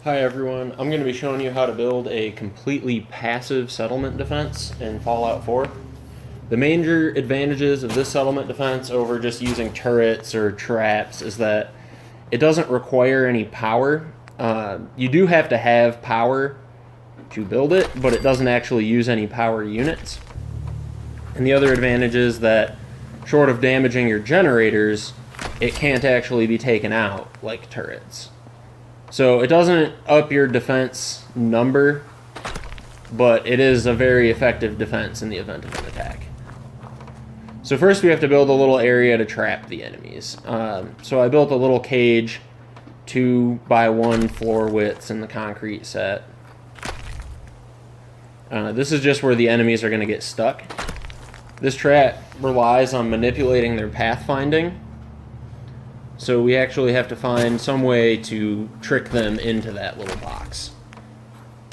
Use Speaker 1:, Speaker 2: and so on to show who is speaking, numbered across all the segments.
Speaker 1: Hi everyone, I'm going to be showing you how to build a completely passive settlement defense in Fallout 4. The major advantages of this settlement defense over just using turrets or traps is that it doesn't require any power. You do have to have power to build it, but it doesn't actually use any power units. And the other advantage is that, short of damaging your generators, it can't actually be taken out like turrets. So it doesn't up your defense number, but it is a very effective defense in the event of an attack. So first we have to build a little area to trap the enemies. So I built a little cage, 2x1 floor widths in the concrete set. This is just where the enemies are going to get stuck. This trap relies on manipulating their pathfinding. So we actually have to find some way to trick them into that little box.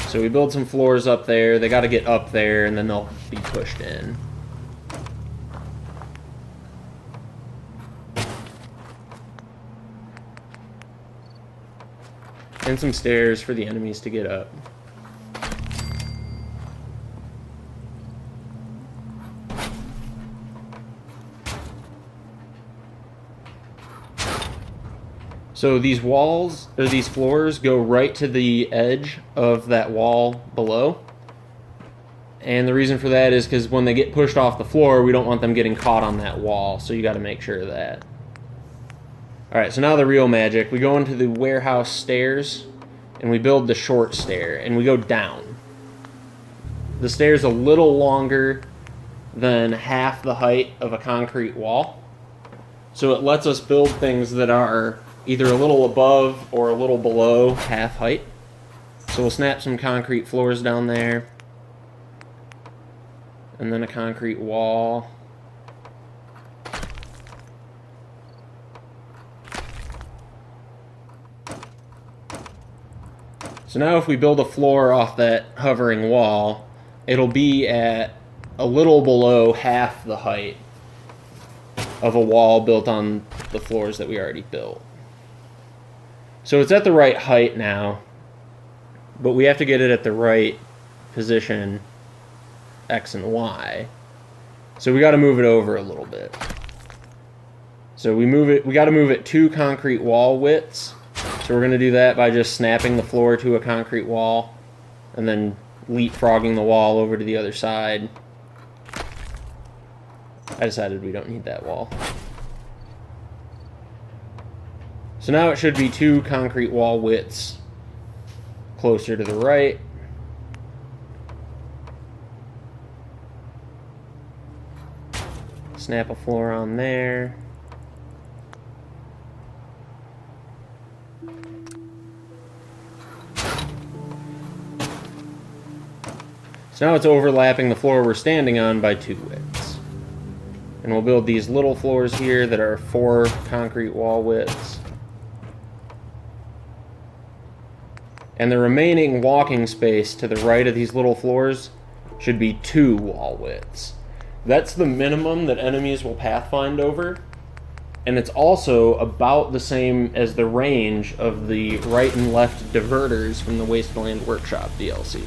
Speaker 1: So we build some floors up there. They got to get up there, and then they'll be pushed in. And some stairs for the enemies to get up. So these walls, or these floors, go right to the edge of that wall below. And the reason for that is because when they get pushed off the floor, we don't want them getting caught on that wall, so you got to make sure of that. Alright, so now the real magic. We go into the warehouse stairs, and we build the short stair, and we go down. The stair's a little longer than half the height of a concrete wall, so it lets us build things that are either a little above or a little below half height. So we'll snap some concrete floors down there, and then a concrete wall. So now if we build a floor off that hovering wall, it'll be at a little below half the height of a wall built on the floors that we already built. So it's at the right height now, but we have to get it at the right position, X and Y. So we got to move it over a little bit. So we got to move it 2 concrete wall widths. So we're going to do that by just snapping the floor to a concrete wall and then leapfrogging the wall over to the other side. I decided we don't need that wall. So now it should be 2 concrete wall widths closer to the right. Snap a floor on there. So now it's overlapping the floor we're standing on by 2 widths. And we'll build these little floors here that are 4 concrete wall widths. And the remaining walking space to the right of these little floors should be 2 wall widths. That's the minimum that enemies will pathfind over, and it's also about the same as the range of the right and left diverters from the Wasteland Workshop DLC.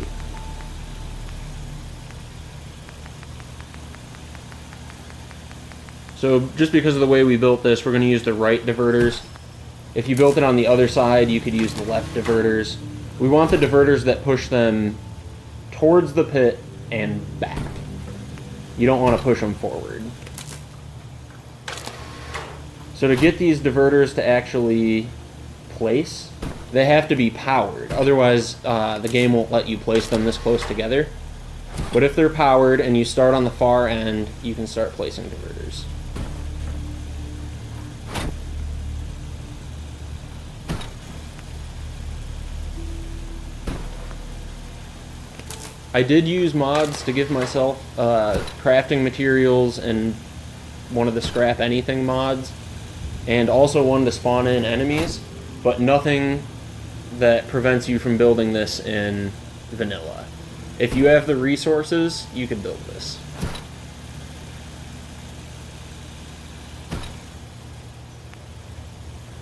Speaker 1: So just because of the way we built this, we're going to use the right diverters. If you built it on the other side, you could use the left diverters. We want the diverters that push them towards the pit and back. You don't want to push them forward. So to get these diverters to actually place, they have to be powered. Otherwise, the game won't let you place them this close together. But if they're powered and you start on the far end, you can start placing diverters. I did use mods to give myself crafting materials and one of the scrap anything mods, and also one to spawn in enemies, but nothing that prevents you from building this in vanilla. If you have the resources, you can build this.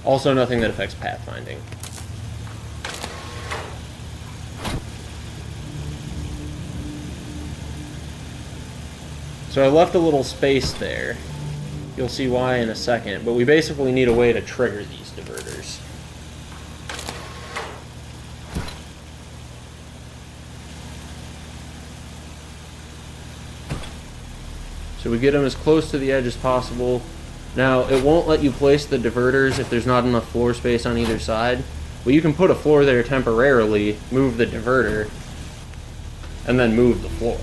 Speaker 1: Also nothing that affects pathfinding. So I left a little space there. You'll see why in a second, but we basically need a way to trigger these diverters. So we get them as close to the edge as possible. Now, it won't let you place the diverters if there's not enough floor space on either side. But you can put a floor there temporarily, move the diverter, and then move the floor.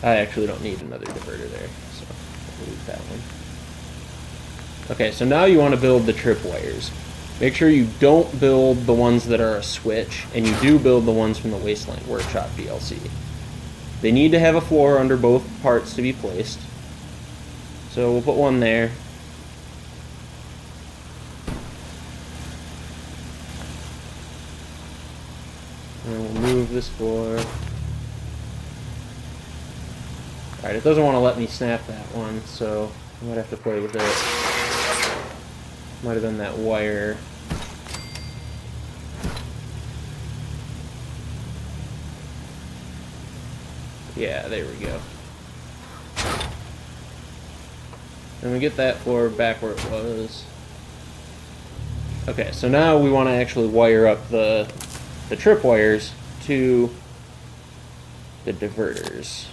Speaker 1: I actually don't need another diverter there, so I'll leave that one. Okay, so now you want to build the tripwires. Make sure you don't build the ones that are a switch, and you do build the ones from the Wasteland Workshop DLC. They need to have a floor under both parts to be placed. So we'll put one there. And we'll move this floor. Alright, it doesn't want to let me snap that one, so I might have to play with it. Might have been that wire. Yeah, there we go. And we get that floor back where it was. Okay, so now we want to actually wire up the tripwires to the diverters.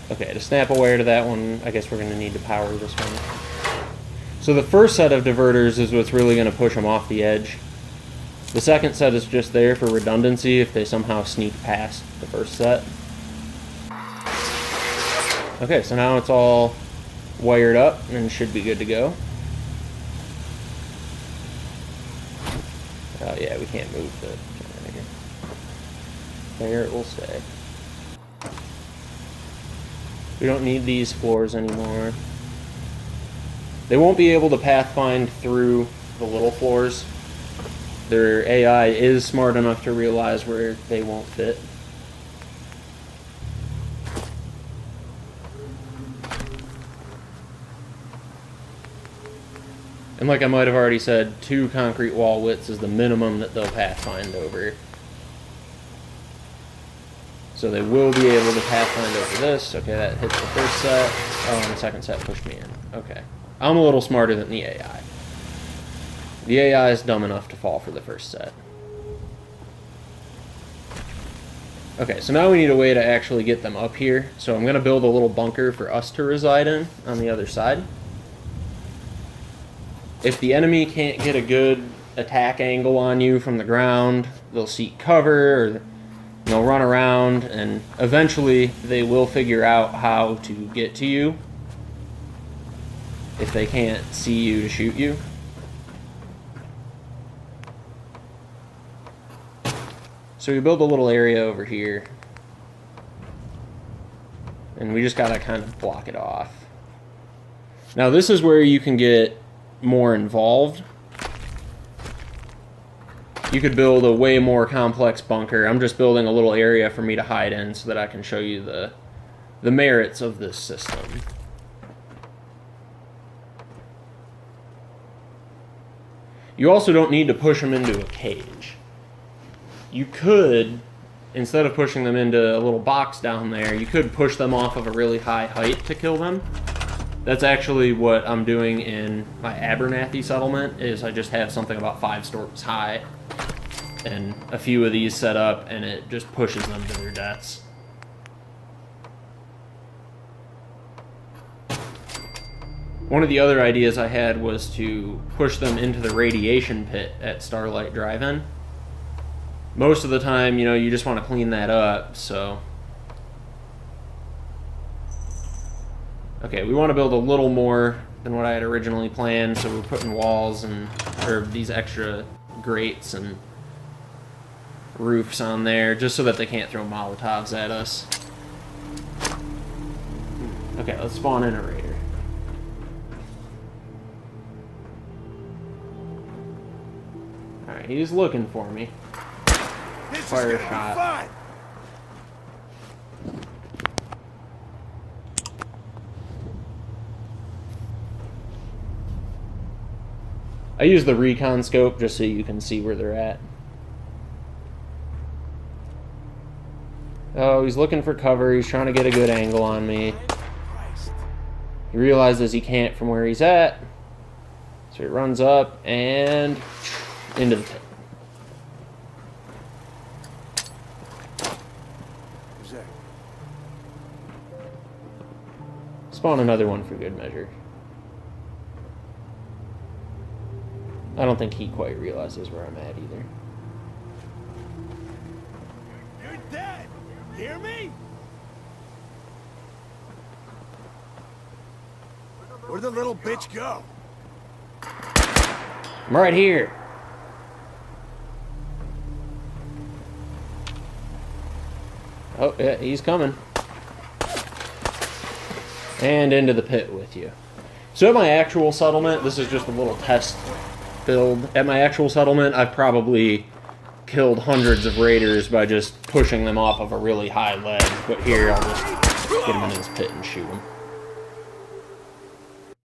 Speaker 1: Okay, to snap a wire to that one, I guess we're going to need to power this one. So the first set of diverters is what's really going to push them off the edge. The second set is just there for redundancy if they somehow sneak past the first set. Okay, so now it's all wired up and should be good to go. Oh yeah, we can't move the generator. There it will stay. We don't need these floors anymore. They won't be able to pathfind through the little floors. Their AI is smart enough to realize where they won't fit. And like I might have already said, 2 concrete wall widths is the minimum that they'll pathfind over. So they will be able to pathfind over this. Okay, that hits the first set. Oh, and the second set pushed me in. Okay. I'm a little smarter than the AI. The AI is dumb enough to fall for the first set. Okay, so now we need a way to actually get them up here. So I'm going to build a little bunker for us to reside in on the other side. If the enemy can't get a good attack angle on you from the ground, they'll seek cover, or they'll run around, and eventually they will figure out how to get to you if they can't see you to shoot you. So we build a little area over here, and we just gotta kind of block it off. Now this is where you can get more involved. You could build a way more complex bunker. I'm just building a little area for me to hide in so that I can show you the merits of this system. You also don't need to push them into a cage. You could, instead of pushing them into a little box down there, you could push them off of a really high height to kill them. That's actually what I'm doing in my Abernathy settlement, is I just have something about 5 stories high and a few of these set up, and it just pushes them to their deaths. One of the other ideas I had was to push them into the radiation pit at Starlight Drive-In. Most of the time, you know, you just want to clean that up, so... Okay, we want to build a little more than what I had originally planned, so we're putting walls and, or these extra grates and roofs on there, just so that they can't throw Molotovs at us. Okay, let's spawn in a raider. Alright, Alright, he's looking for me. Fire shot. I use the recon scope just so you can see where they're at. Oh, he's looking for cover. He's trying to get a good angle on me. He realizes he can't from where he's at. So he runs up and into the pit. Spawn another one for good measure. I don't think he quite realizes where I'm at either.
Speaker 2: You're dead! Hear me? Where'd the little bitch go?
Speaker 1: I'm right here. Oh, yeah, he's coming. And into the pit with you. So at my actual settlement, this is just a little test build. At my actual settlement, I've probably killed hundreds of raiders by just pushing them off of a really high ledge. But here, I'll just get them in this pit and shoot them.